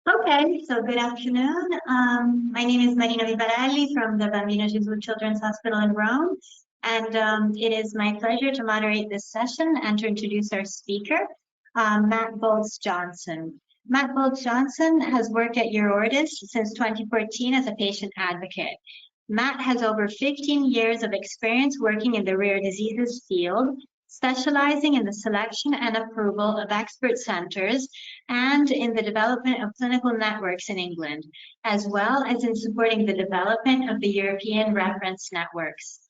Okay, so good afternoon. My name is Marina Vivarelli from the Bambino Gesù Children's Hospital in Rome, and it is my pleasure to moderate this session and to introduce our speaker, Matt Bolz-Johnson. Matt Bolz-Johnson has worked at EURORDIS since 2014 as a patient advocate. Matt has over 15 years of experience working in the rare diseases field, specializing in the selection and approval of expert centers and in the development of clinical networks in England, as well as in supporting the development of the European reference networks.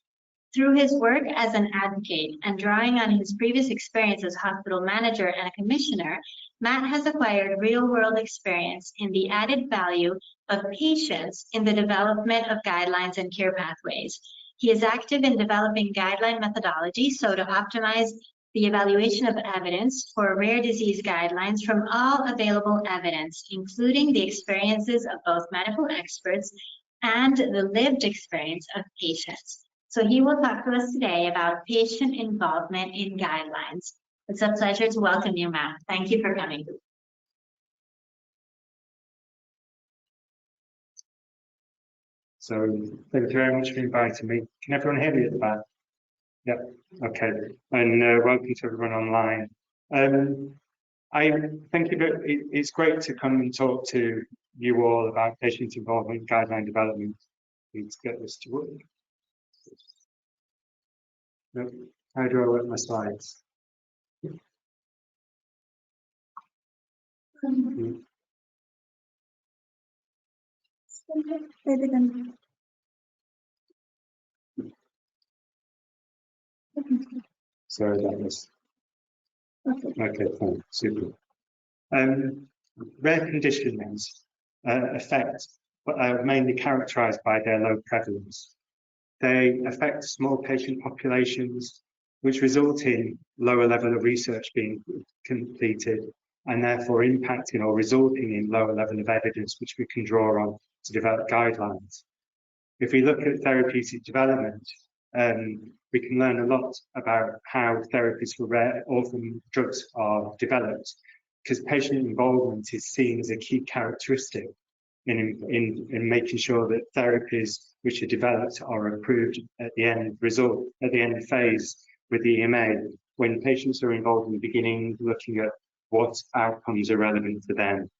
Through his work as an advocate and drawing on his previous experience as hospital manager and a commissioner, Matt has acquired real-world experience in the added value of patients in the development of guidelines and care pathways. He is active in developing guideline methodology, so to optimize the evaluation of evidence for rare disease guidelines from all available evidence, including the experiences of both medical experts and the lived experience of patients. So he will talk to us today about patient involvement in guidelines. It's a pleasure to welcome you, Matt. Thank you for coming. So thank you very much for inviting me. Can everyone hear me at the back? Yep, okay. And welcome to everyone online. I think it's great to come and talk to you all about patient involvement guideline development. Let's get this to work. Nope. How do I work my slides? Sorry about this. Okay, fine, super. Rare conditions affect, but are mainly characterized by their low prevalence. They affect small patient populations, which result in lower level of research being completed and therefore impacting or resulting in lower level of evidence which we can draw on to develop guidelines. If we look at therapeutic development, we can learn a lot about how therapies for rare orphan drugs are developed, because patient involvement is seen as a key characteristic in making sure that therapies which are developed are approved at the end result, at the end phase with the EMA, when patients are involved in the beginning, looking at what outcomes are relevant to them.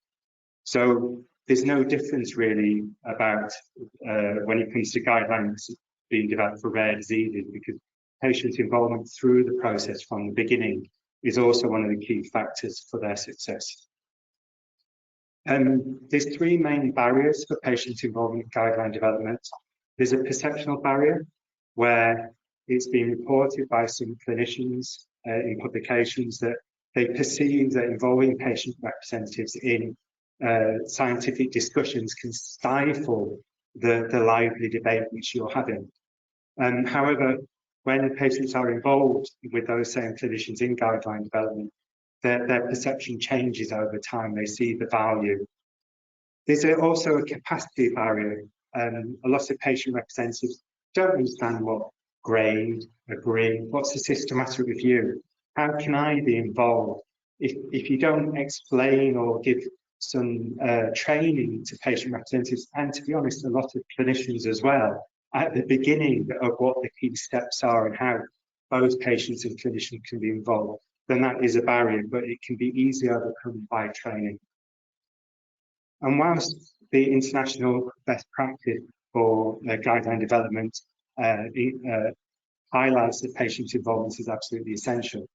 So there's no difference really about when it comes to guidelines being developed for rare diseases, because patient involvement through the process from the beginning is also one of the key factors for their success. There's three main barriers for patient involvement in guideline development. There's a perceptual barrier, where it's been reported by some clinicians in publications that they perceive that involving patient representatives in scientific discussions can stifle the lively debate which you're having. However, when patients are involved with those same clinicians in guideline development, their perception changes over time. They see the value. There's also a capacity barrier. A lot of patient representatives don't understand what grade, agree, what's the systematic review, how can I be involved? If you don't explain or give some training to patient representatives, and to be honest, a lot of clinicians as well, at the beginning of what the key steps are and how both patients and clinicians can be involved, then that is a barrier, but it can be easily overcome by training. And whilst the international best practice for guideline development highlights that patient involvement is absolutely essential,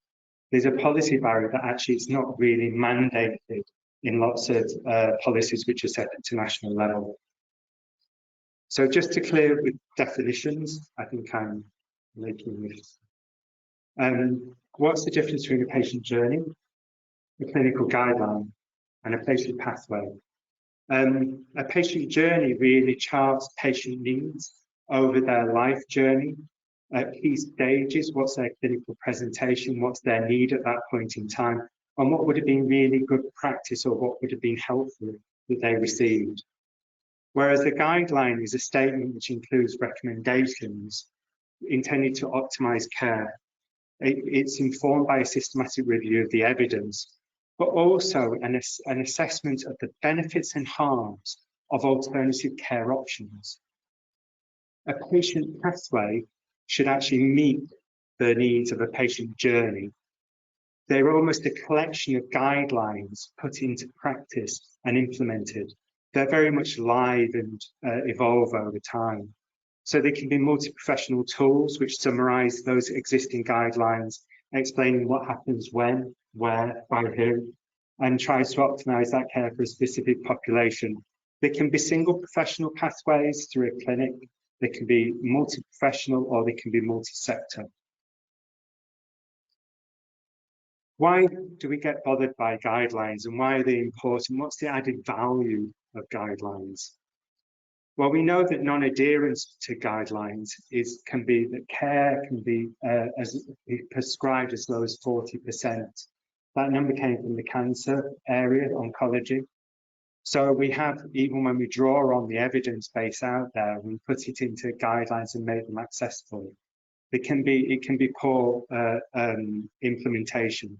there's a policy barrier that actually is not really mandated in lots of policies which are set at international level. So just to clear with definitions, I think I'm making this. What's the difference between a patient journey, a clinical guideline, and a patient pathway? A patient journey really charts patient needs over their life journey, at key stages, what's their clinical presentation, what's their need at that point in time, and what would have been really good practice or what would have been helpful that they received. whereas the guideline is a statement which includes recommendations intended to optimize care. It's informed by a systematic review of the evidence, but also an assessment of the benefits and harms of alternative care options. A patient pathway should actually meet the needs of a patient journey. They're almost a collection of guidelines put into practice and implemented. They're very much live and evolve over time. So they can be multi-professional tools which summarize those existing guidelines, explaining what happens when, where, by who, and tries to optimize that care for a specific population. They can be single professional pathways through a clinic. They can be multi-professional, or they can be multi-sector. Why do we get bothered by guidelines, and why are they important? What's the added value of guidelines? Well, we know that non-adherence to guidelines can be that care can be prescribed as low as 40%. That number came from the cancer area, oncology. So we have, even when we draw on the evidence base out there, we put it into guidelines and make them accessible. It can be poor implementation.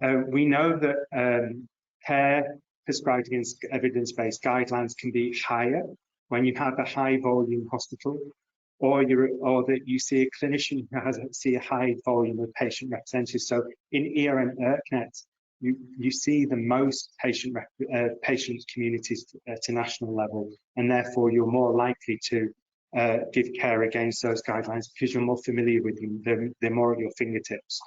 We know that care prescribed against evidence-based guidelines can be higher when you have a high volume hospital, or that you see a clinician who see a high volume of patient representatives. So in ERKNet, you see the most patient communities at a national level, and therefore you're more likely to give care against those guidelines because you're more familiar with them. They're more at your fingertips.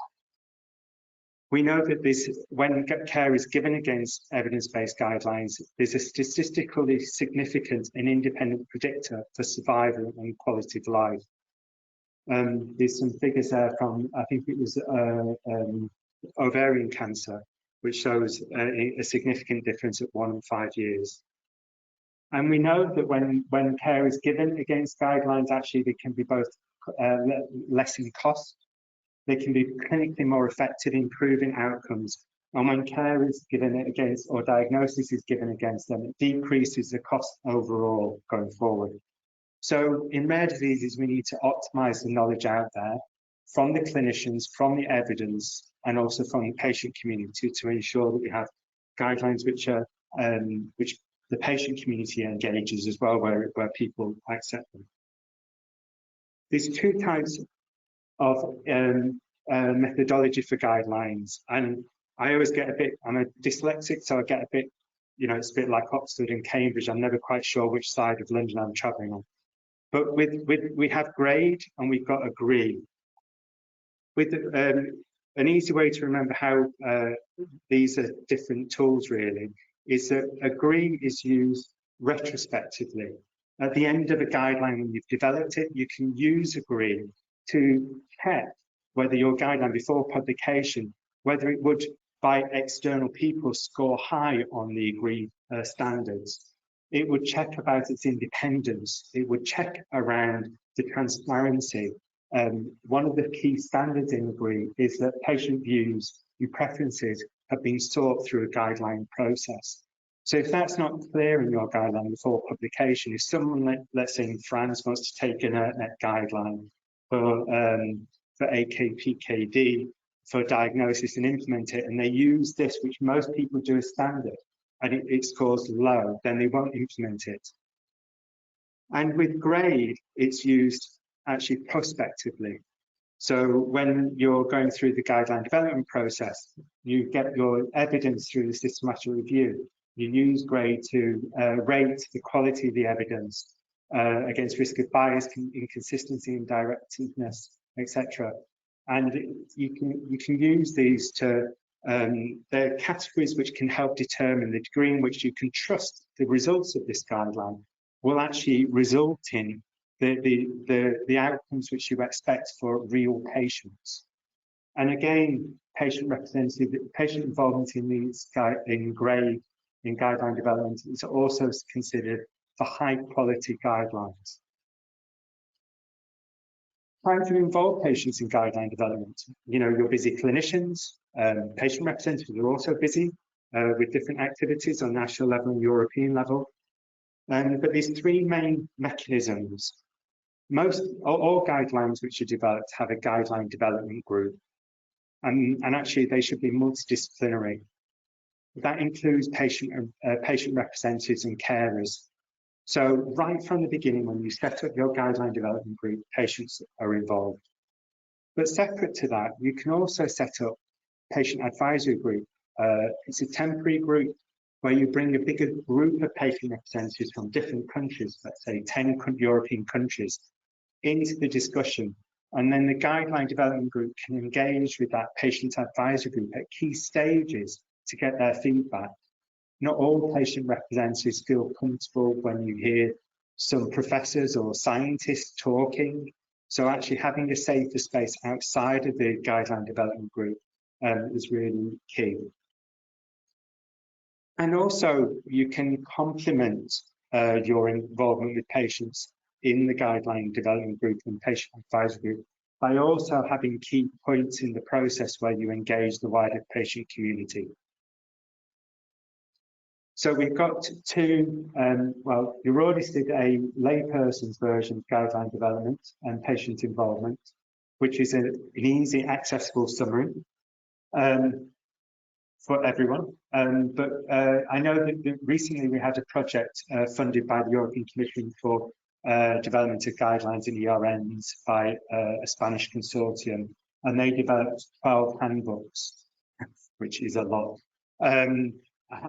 We know that when care is given against evidence-based guidelines, there's a statistically significant and independent predictor for survival and quality of life. There's some figures there from, I think it was ovarian cancer, which shows a significant difference at 1 and 5 years. And we know that when care is given against guidelines, actually they can be both less in cost. They can be clinically more effective, improving outcomes. And when care is given against, or diagnosis is given against them, it decreases the cost overall going forward. So in rare diseases, we need to optimize the knowledge out there from the clinicians, from the evidence, and also from the patient community to ensure that we have guidelines which the patient community engages as well, where people accept them. There's 2 types of methodology for guidelines, and I always get a bit, I'm a dyslexic, so I get a bit, it's a bit like Oxford and Cambridge. I'm never quite sure which side of London I'm traveling on. But we have grade and we've got agree. With an easy way to remember how these are different tools really is that agree is used retrospectively. At the end of a guideline, when you've developed it, you can use agree to check whether your guideline before publication, whether it would, by external people, score high on the agreed standards. It would check about its independence. It would check around the transparency. One of the key standards in agree is that patient views and preferences have been sought through a guideline process. So if that's not clear in your guideline before publication, if someone, let's say in France, wants to take an ERKNet guideline for AKPKD for diagnosis and implement it, and they use this, which most people do as standard, and it scores low, then they won't implement it. And with grade, it's used actually prospectively. So when you're going through the guideline development process, you get your evidence through the systematic review. You use grade to rate the quality of the evidence against risk of bias, inconsistency, indirectness, etc. And you can use these to, they're categories which can help determine the degree in which you can trust the results of this guideline will actually result in the outcomes which you expect for real patients. And again, patient involvement in these in guideline development is also considered for high quality guidelines. Trying to involve patients in guideline development. You're busy clinicians, patient representatives are also busy with different activities on national level and European level. But there's three main mechanisms. All guidelines which are developed have a guideline development group, and actually they should be multidisciplinary. That includes patient representatives and carers. So right from the beginning, when you set up your guideline development group, patients are involved. But separate to that, you can also set up patient advisory group. It's a temporary group where you bring a bigger group of patient representatives from different countries, let's say 10 European countries, into the discussion. And then the guideline development group can engage with that patient advisory group at key stages to get their feedback. Not all patient representatives feel comfortable when you hear some professors or scientists talking. So actually having a safer space outside of the guideline development group is really key. And also you can complement your involvement with patients in the guideline development group and patient advisory group by also having key points in the process where you engage the wider patient community. So we've got two, well, EURORDIS did a layperson's version of guideline development and patient involvement, which is an easy, accessible summary for everyone. But I know that recently we had a project funded by the European Commission for development of guidelines in ERNs by a Spanish consortium, and they developed 12 handbooks, which is a lot.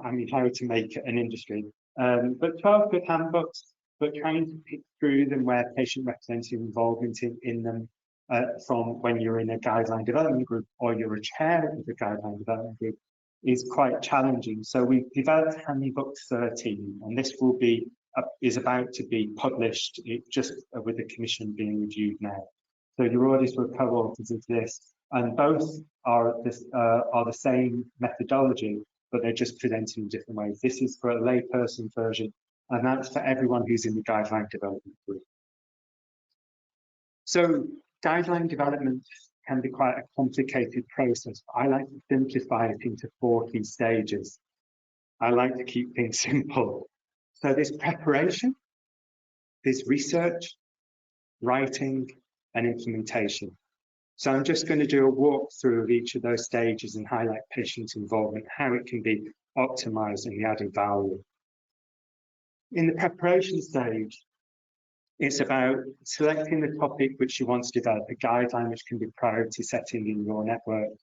I mean, how to make an industry. But 12 good handbooks, but trying to pick through them where patient representative involvement in them from when you're in a guideline development group or you're a chair of the guideline development group is quite challenging. So we've developed handbook 13, and this will be is about to be published just with the commission being reviewed now. So EURORDIS were co-authors of this, and both are the same methodology, but they're just presented in different ways. This is for a layperson version, and that's for everyone who's in the guideline development group. So guideline development can be quite a complicated process. I like to simplify it into 4 key stages. I like to keep things simple. So there's preparation, there's research, writing, and implementation. So I'm just going to do a walkthrough of each of those stages and highlight patient involvement, how it can be optimized and the added value. In the preparation stage, it's about selecting the topic which you want to develop, a guideline which can be priority setting in your network.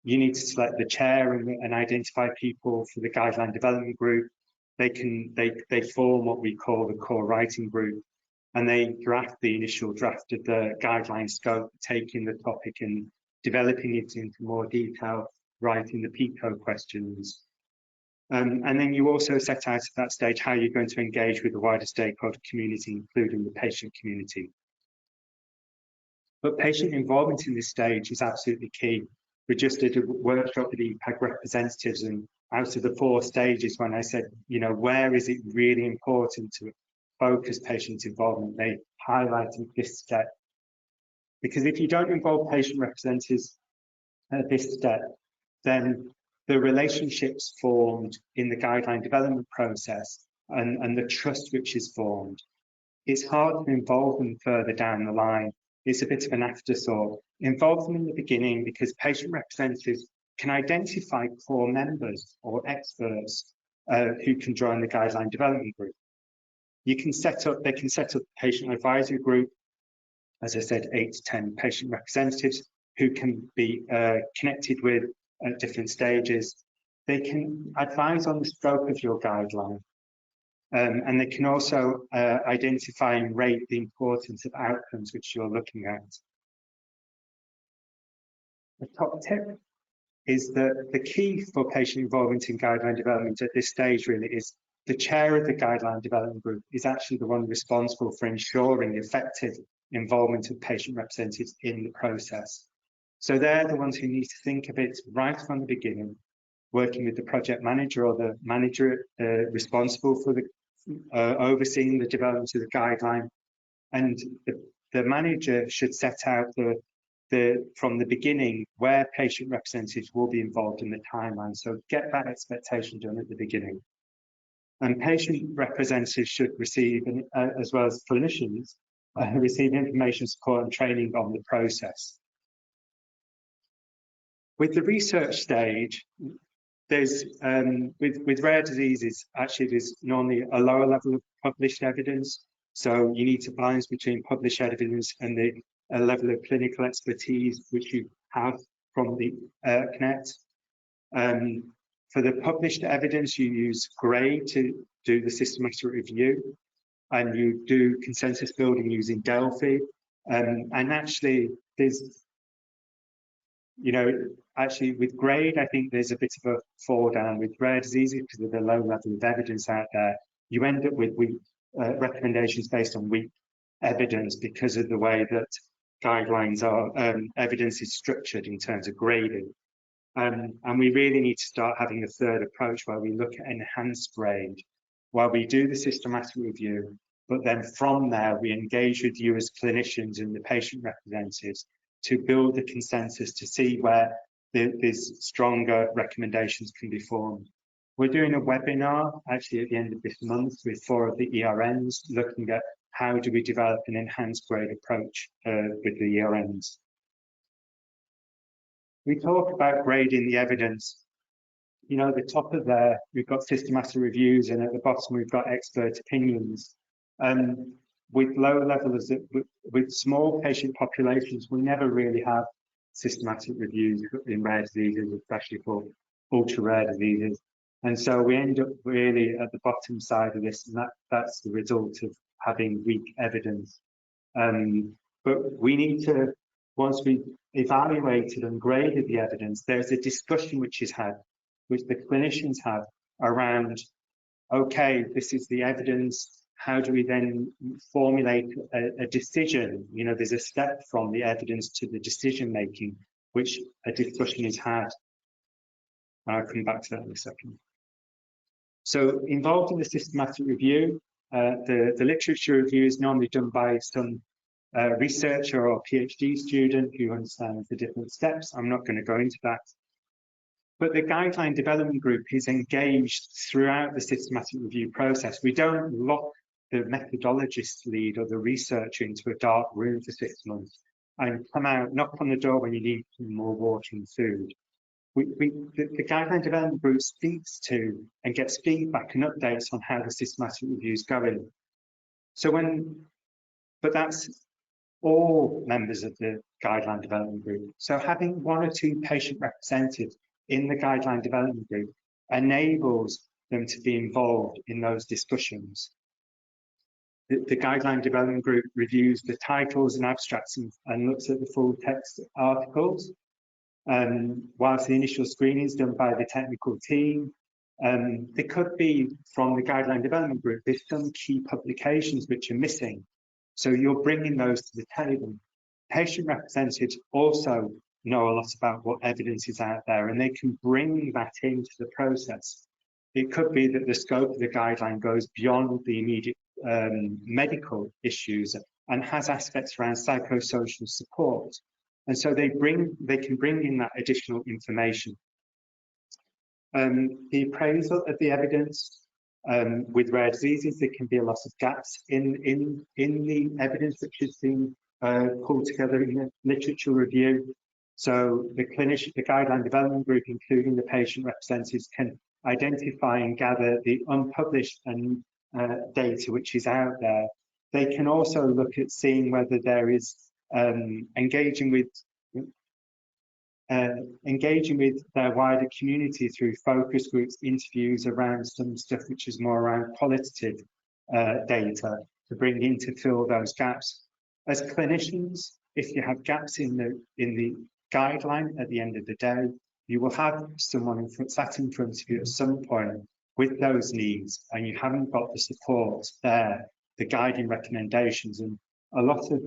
You need to select the chair and identify people for the guideline development group. They form what we call the core writing group, and they draft the initial draft of the guideline scope, taking the topic and developing it into more detail, writing the PICO questions. And then you also set out at that stage how you're going to engage with the wider stakeholder community, including the patient community. But patient involvement in this stage is absolutely key. We just did a workshop with EPAG representatives, and out of the 4 stages, when I said, you know, where is it really important to focus patient involvement, they highlighted this step. Because if you don't involve patient representatives at this step, then the relationships formed in the guideline development process and the trust which is formed, it's hard to involve them further down the line. It's a bit of an afterthought. Involve them in the beginning because patient representatives can identify core members or experts who can join the guideline development group. They can set up patient advisory group, as I said, 8 to 10 patient representatives who can be connected with at different stages. They can advise on the scope of your guideline, and they can also identify and rate the importance of outcomes which you're looking at. The top tip is that the key for patient involvement in guideline development at this stage really is the chair of the guideline development group is actually the one responsible for ensuring effective involvement of patient representatives in the process. So they're the ones who need to think of it right from the beginning, working with the project manager or the manager responsible for the overseeing the development of the guideline. And the manager should set out from the beginning where patient representatives will be involved in the timeline. So get that expectation done at the beginning. And patient representatives should receive, as well as clinicians, receive information, support and training on the process. With the research stage, there's with rare diseases, actually there's normally a lower level of published evidence. So you need to balance between published evidence and the level of clinical expertise which you have from the ERKNet. For the published evidence, you use GRADE to do the systematic review, and you do consensus building using Delphi. And actually, there's, you know, actually with GRADE, I think there's a bit of a fall down with rare diseases because of the low level of evidence out there. You end up with weak recommendations based on weak evidence because of the way that guidelines are, evidence is structured in terms of grading. And we really need to start having a third approach where we look at enhanced grade, where we do the systematic review, but then from there we engage with you as clinicians and the patient representatives to build the consensus to see where these stronger recommendations can be formed. We're doing a webinar actually at the end of this month with 4 of the ERNs, looking at how do we develop an enhanced grade approach with the ERNs. We talk about grading the evidence. You know, at the top of there, we've got systematic reviews, and at the bottom, we've got expert opinions. With low levels, with small patient populations, we never really have systematic reviews in rare diseases, especially for ultra rare diseases. And so we end up really at the bottom side of this, and that's the result of having weak evidence. But we need to, once we evaluated and graded the evidence, there's a discussion which is had, which the clinicians have around, okay, this is the evidence, how do we then formulate a decision? You know, there's a step from the evidence to the decision making, which a discussion is had. I'll come back to that in a second. So involved in the systematic review, the literature review is normally done by some researcher or PhD student who understands the different steps. I'm not going to go into that. But the guideline development group is engaged throughout the systematic review process. We don't lock the methodologist lead or the researcher into a dark room for 6 months and come out, knock on the door when you need some more water and food. The guideline development group speaks to and gets feedback and updates on how the systematic review is going. So but that's all members of the guideline development group. So having 1 or 2 patient representatives in the guideline development group enables them to be involved in those discussions. The guideline development group reviews the titles and abstracts and looks at the full text articles. Whilst the initial screening is done by the technical team, there could be, from the guideline development group, there's some key publications which are missing. So you're bringing those to the table. Patient representatives also know a lot about what evidence is out there, and they can bring that into the process. It could be that the scope of the guideline goes beyond the immediate medical issues and has aspects around psychosocial support. And so they can bring in that additional information. The appraisal of the evidence with rare diseases, there can be a lot of gaps in the evidence which has been pulled together in the literature review. So the guideline development group, including the patient representatives, can identify and gather the unpublished and data which is out there. They can also look at seeing whether there is engaging with their wider community through focus groups, interviews around some stuff which is more around qualitative data to bring in to fill those gaps. As clinicians, if you have gaps in the guideline at the end of the day, you will have someone sat in front of you at some point with those needs, and you haven't got the support there, the guiding recommendations, and a lot of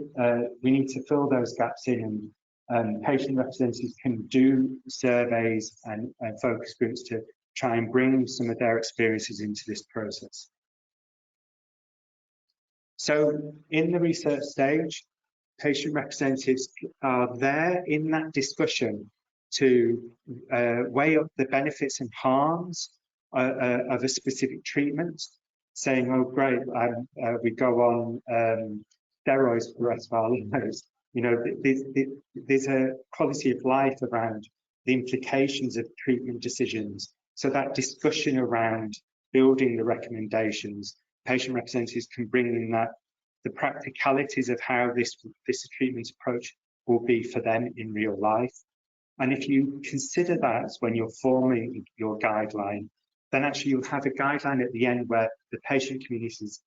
we need to fill those gaps in, and patient representatives can do surveys and focus groups to try and bring some of their experiences into this process. So in the research stage, patient representatives are there in that discussion to weigh up the benefits and harms of a specific treatment, saying, oh, great, we go on steroids for the rest of our lives. You know, there's a quality of life around the implications of treatment decisions. So that discussion around building the recommendations, patient representatives can bring in that the practicalities of how this treatment approach will be for them in real life. And if you consider that when you're forming your guideline, then actually you'll have a guideline at the end where the patient community's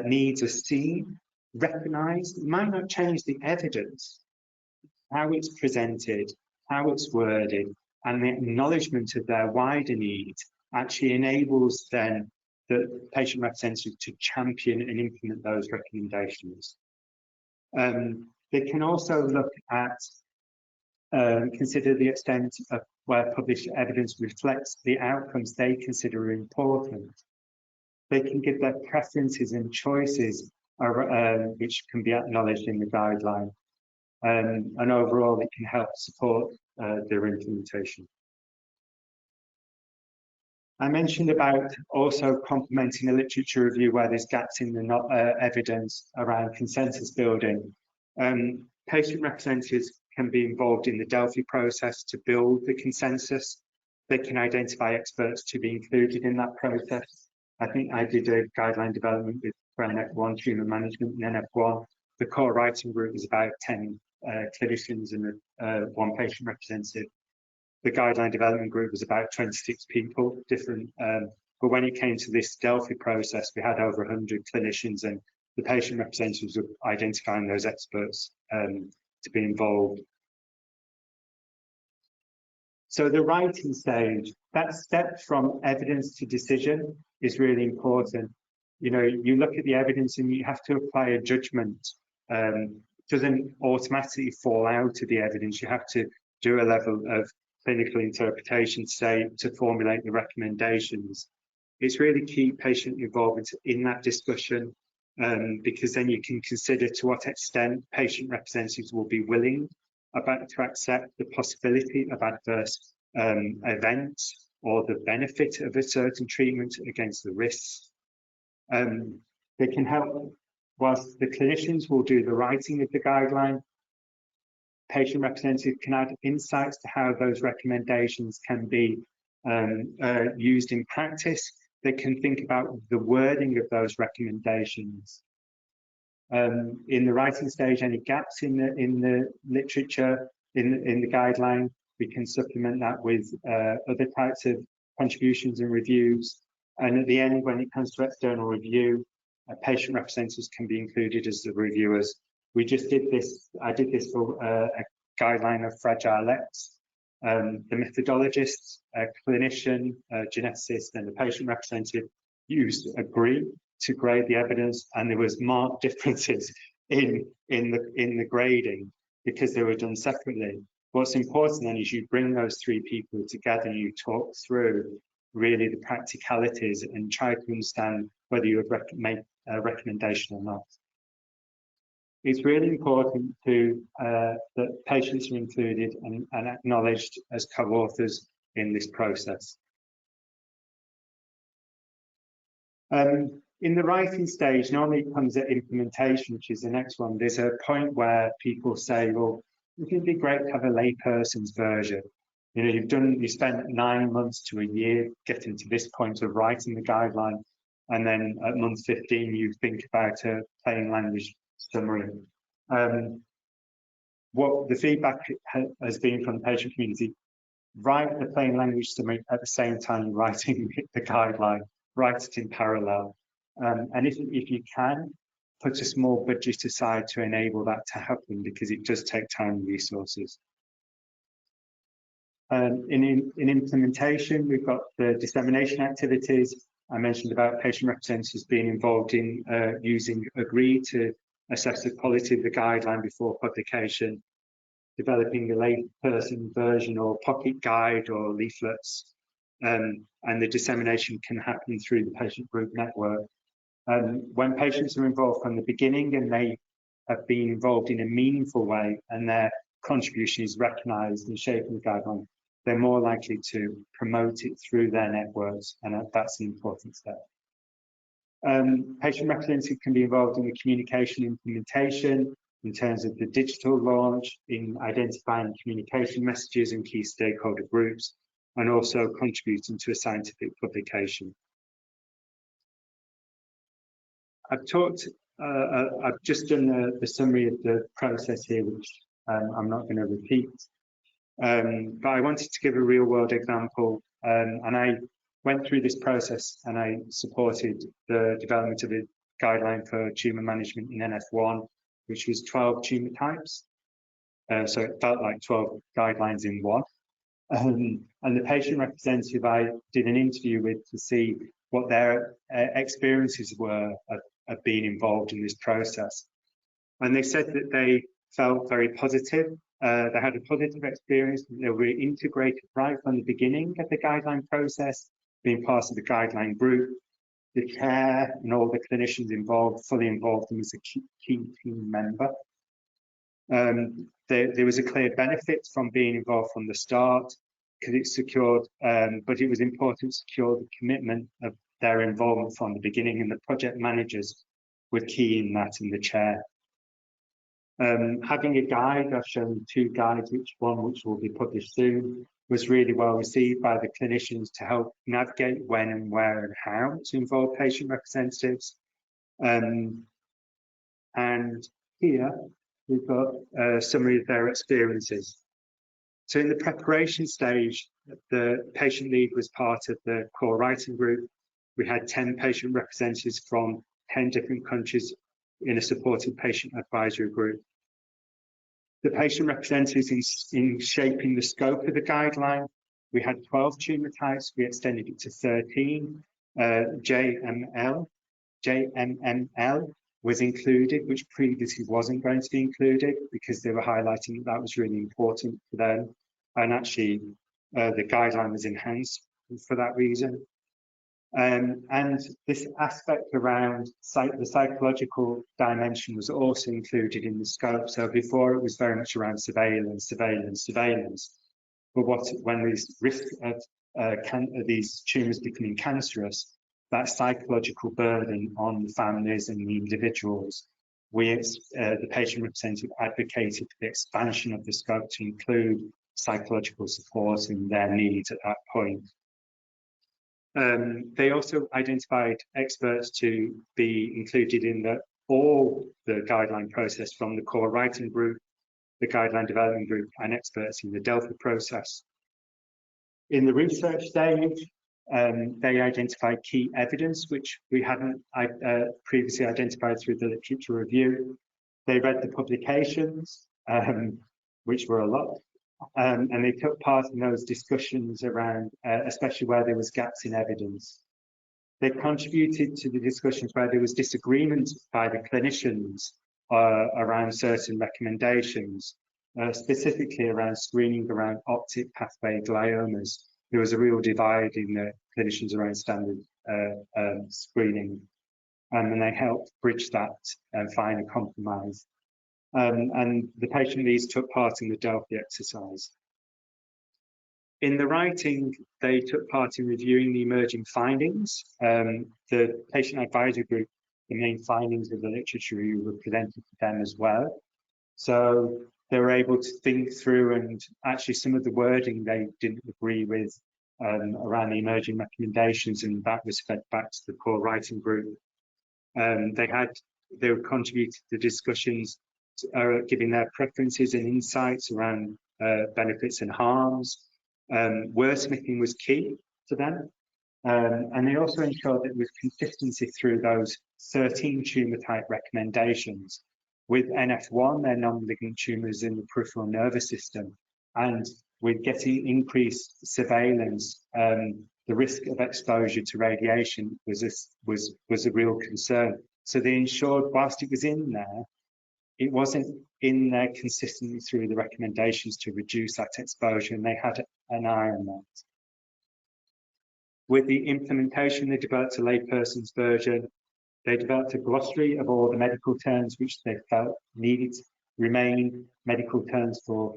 needs are seen, recognised. It might not change the evidence, how it's presented, how it's worded, and the acknowledgement of their wider needs actually enables then the patient representative to champion and implement those recommendations. They can also look at, consider the extent of where published evidence reflects the outcomes they consider important. They can give their preferences and choices, which can be acknowledged in the guideline. And overall, it can help support their implementation. I mentioned about also complementing a literature review where there's gaps in the evidence around consensus building. Patient representatives can be involved in the Delphi process to build the consensus. They can identify experts to be included in that process. I think I did a guideline development with NF1 treatment management and NF1. The core writing group was about 10 clinicians and one patient representative. The guideline development group was about 26 people, different. But when it came to this Delphi process, we had over 100 clinicians, and the patient representatives were identifying those experts to be involved. So the writing stage, that step from evidence to decision is really important. You know, you look at the evidence and you have to apply a judgment. It doesn't automatically fall out of the evidence. You have to do a level of clinical interpretation to formulate the recommendations. It's really key patient involvement in that discussion, because then you can consider to what extent patient representatives will be willing to accept the possibility of adverse events or the benefit of a certain treatment against the risks. They can help, whilst the clinicians will do the writing of the guideline, patient representatives can add insights to how those recommendations can be used in practice. They can think about the wording of those recommendations. In the writing stage, any gaps in the literature, in the guideline, we can supplement that with other types of contributions and reviews. And at the end, when it comes to external review, patient representatives can be included as the reviewers. We just did this, I did this for a guideline of Fragile X. The methodologists, a clinician, a geneticist, and the patient representative used agree to grade the evidence, and there was marked differences in the grading because they were done separately. What's important then is you bring those three people together and you talk through really the practicalities and try to understand whether you would make a recommendation or not. It's really important that patients are included and acknowledged as co-authors in this process. In the writing stage, normally it comes at implementation, which is the next one. There's a point where people say, well, it would be great to have a layperson's version. You know, you spent 9 months to a year getting to this point of writing the guideline, and then at month 15, you think about a plain language summary. What the feedback has been from the patient community, write the plain language summary at the same time you're writing the guideline, write it in parallel. And if you can, put a small budget aside to enable that to happen, because it does take time and resources. In implementation, we've got the dissemination activities. I mentioned about patient representatives being involved in using Agree to assess the quality of the guideline before publication, developing a layperson version or pocket guide or leaflets, and the dissemination can happen through the patient group network. When patients are involved from the beginning and they have been involved in a meaningful way and their contribution is recognised and shaping the guideline, they're more likely to promote it through their networks, and that's the important step. Patient representatives can be involved in the communication implementation in terms of the digital launch, in identifying communication messages and key stakeholder groups, and also contributing to a scientific publication. I've just done the summary of the process here, which I'm not going to repeat. But I wanted to give a real world example, and I went through this process and I supported the development of a guideline for tumour management in NF1, which was 12 tumour types. So it felt like 12 guidelines in one. And the patient representative I did an interview with to see what their experiences were of being involved in this process. And they said that they felt very positive. They had a positive experience. They were integrated right from the beginning of the guideline process, being part of the guideline group. The chair and all the clinicians involved, fully involved them as a key team member. There was a clear benefit from being involved from the start, because it secured, but it was important to secure the commitment of their involvement from the beginning, and the project managers were key in that, in the chair. Having a guide, I've shown 2 guides, which will be published soon, was really well received by the clinicians to help navigate when and where and how to involve patient representatives. And here we've got a summary of their experiences. So in the preparation stage, the patient lead was part of the core writing group. We had 10 patient representatives from 10 different countries in a supported patient advisory group. The patient representatives in shaping the scope of the guideline, we had 12 tumour types, we extended it to 13. JMML was included, which previously wasn't going to be included, because they were highlighting that was really important for them. And actually, the guideline was enhanced for that reason. And this aspect around the psychological dimension was also included in the scope. So before, it was very much around surveillance. But when these risks of these tumours becoming cancerous, that psychological burden on the families and the individuals, the patient representative advocated for the expansion of the scope to include psychological support and their needs at that point. They also identified experts to be included in all the guideline process, from the core writing group, the guideline development group, and experts in the Delphi process. In the research stage, they identified key evidence, which we hadn't previously identified through the literature review. They read the publications, which were a lot. And they took part in those discussions around, especially where there was gaps in evidence. They contributed to the discussions where there was disagreement by the clinicians around certain recommendations, specifically around screening around optic pathway gliomas. There was a real divide in the clinicians around standard screening, and they helped bridge that and find a compromise. And the patient leads took part in the Delphi exercise. In the writing, they took part in reviewing the emerging findings. The patient advisory group, the main findings of the literature review were presented to them as well. So they were able to think through, and actually some of the wording they didn't agree with around the emerging recommendations, and that was fed back to the core writing group. They would contribute to the discussions, giving their preferences and insights around benefits and harms. Wordsmithing was key to them. And they also ensured that there was consistency through those 13 tumour type recommendations. With NF1, they're non-malignant tumours in the peripheral nervous system. And with getting increased surveillance, the risk of exposure to radiation was a real concern. So they ensured, whilst it was in there, it wasn't in there consistently through the recommendations to reduce that exposure, and they had an eye on that. With the implementation, they developed a layperson's version. They developed a glossary of all the medical terms which they felt needed to remain medical terms for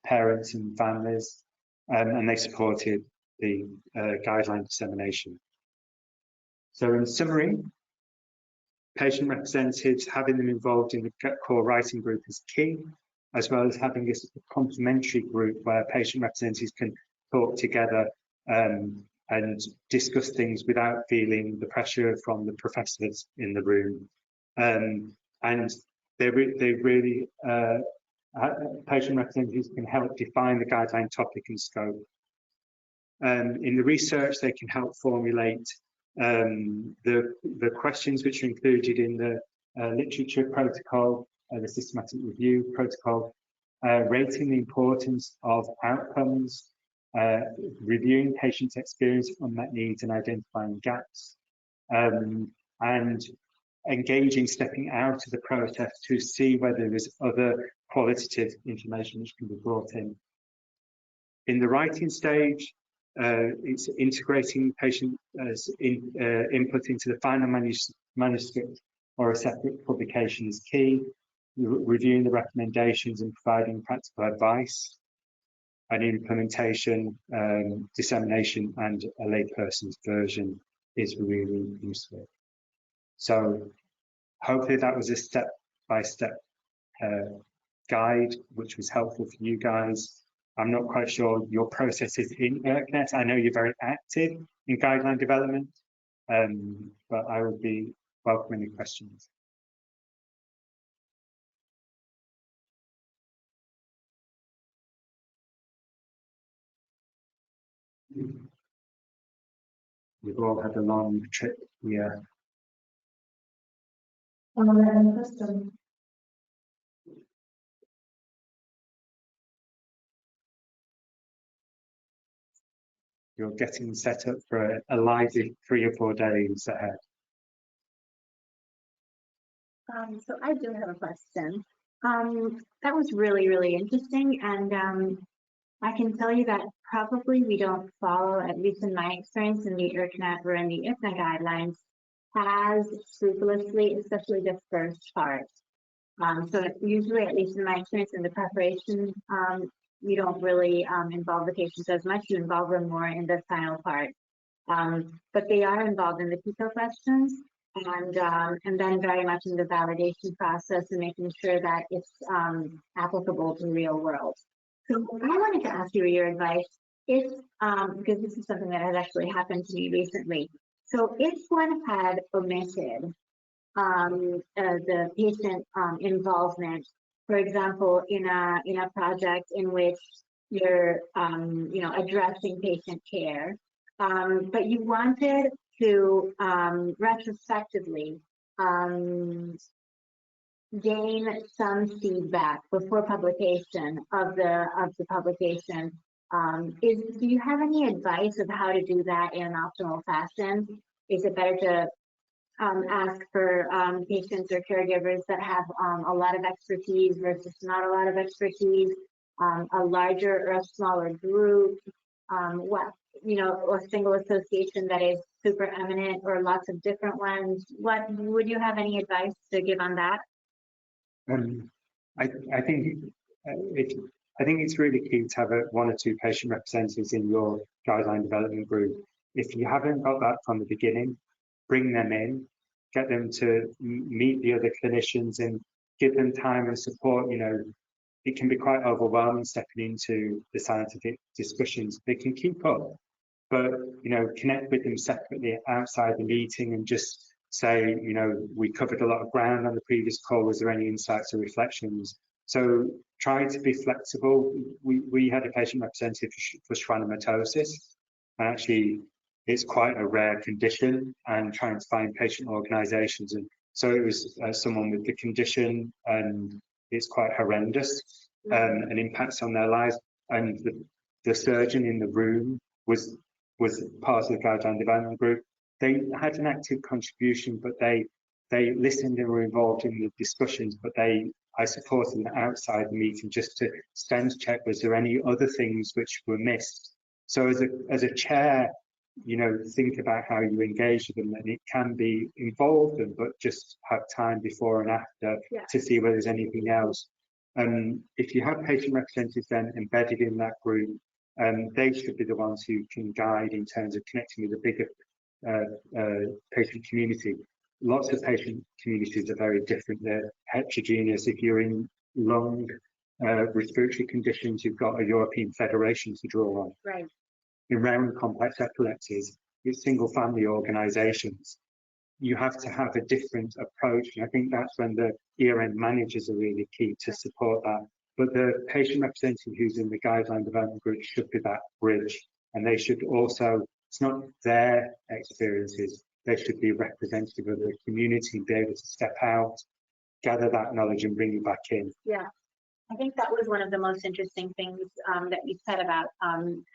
parents and families. and they supported the guideline dissemination. So in summary, patient representatives, having them involved in the core writing group is key, as well as having a complementary group where patient representatives can talk together and discuss things without feeling the pressure from the professors in the room. And they really, patient representatives can help define the guideline topic and scope. In the research, they can help formulate the questions which are included in the literature protocol, the systematic review protocol, rating the importance of outcomes, reviewing patients' experience, unmet needs, and identifying gaps, and engaging, stepping out of the process to see whether there is other qualitative information which can be brought in. In the writing stage, it's integrating patient input into the final manuscript or a separate publication is key. Reviewing the recommendations and providing practical advice, and implementation, dissemination, and a layperson's version is really useful. So hopefully that was a step-by-step guide which was helpful for you guys. I'm not quite sure your processes in ERKNet. I know you're very active in guideline development, but I would be welcoming any questions. We've all had a long trip here. Question. You're getting set up for a lively 3 or 4 days ahead. So I do have a question. That was really, really interesting. And I can tell you that probably we don't follow, at least in my experience in the ERKNet or in the IFNA guidelines, as scrupulously, especially the first part. So usually, at least in my experience in the preparation, you don't really involve the patients as much. You involve them more in the final part. But they are involved in the TICO questions and then very much in the validation process and making sure that it's applicable to real world. So I wanted to ask you your advice if, because this is something that has actually happened to me recently. So if one had omitted the patient involvement, for example, in a project in which you're addressing patient care, but you wanted to retrospectively gain some feedback before publication of the publication. Do you have any advice of how to do that in an optimal fashion? Is it better to ask for patients or caregivers that have a lot of expertise versus not a lot of expertise, a larger or a smaller group, a single association that is super eminent or lots of different ones? What would you have any advice to give on that? I think it's really key to have 1 or 2 patient representatives in your guideline development group. If you haven't got that from the beginning, bring them in, get them to meet the other clinicians and give them time and support. It can be quite overwhelming stepping into the scientific discussions. They can keep up, but connect with them separately outside the meeting and just say, we covered a lot of ground on the previous call. Was there any insights or reflections? So try to be flexible. We had a patient representative for schwannomatosis, and actually it's quite a rare condition, and trying to find patient organisations. And so it was someone with the condition, and it's quite horrendous and impacts on their lives. And the surgeon in the room was part of the guideline development group. They had an active contribution, but they listened and were involved in the discussions, but I supported them outside the meeting just to sense check, was there any other things which were missed? So as a chair, think about how you engage with them, and it can be involved, but just have time before and after to see whether there's anything else. If you have patient representatives then embedded in that group, they should be the ones who can guide in terms of connecting with the bigger patient community. Lots of patient communities are very different. They're heterogeneous. If you're in lung respiratory conditions, you've got a European federation to draw on. Right. In rare and complex epilepsies, it's single family organisations. You have to have a different approach. And I think that's when the ERN managers are really key to support that. But the patient representative who's in the guideline development group should be that bridge. And they should also, it's not their experiences, they should be representative of the community, be able to step out, gather that knowledge and bring it back in. Yeah. I think that was one of the most interesting things that you said about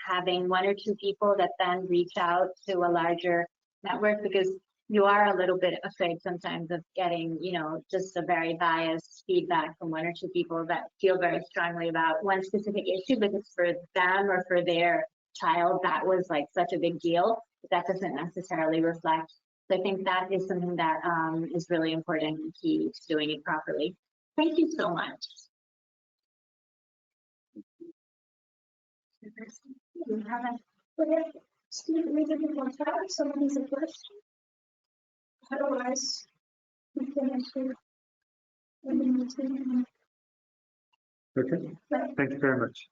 having one or two people that then reach out to a larger network, because you are a little bit afraid sometimes of getting, you know, just a very biased feedback from one or two people that feel very strongly about one specific issue, because for them or for their child, that was like such a big deal. That doesn't necessarily reflect. So I think that is something that is really important and key to doing it properly. Thank you so much. You have Steve, we didn't want to have somebody's a question. Otherwise, we finish here. Okay, thank you very much.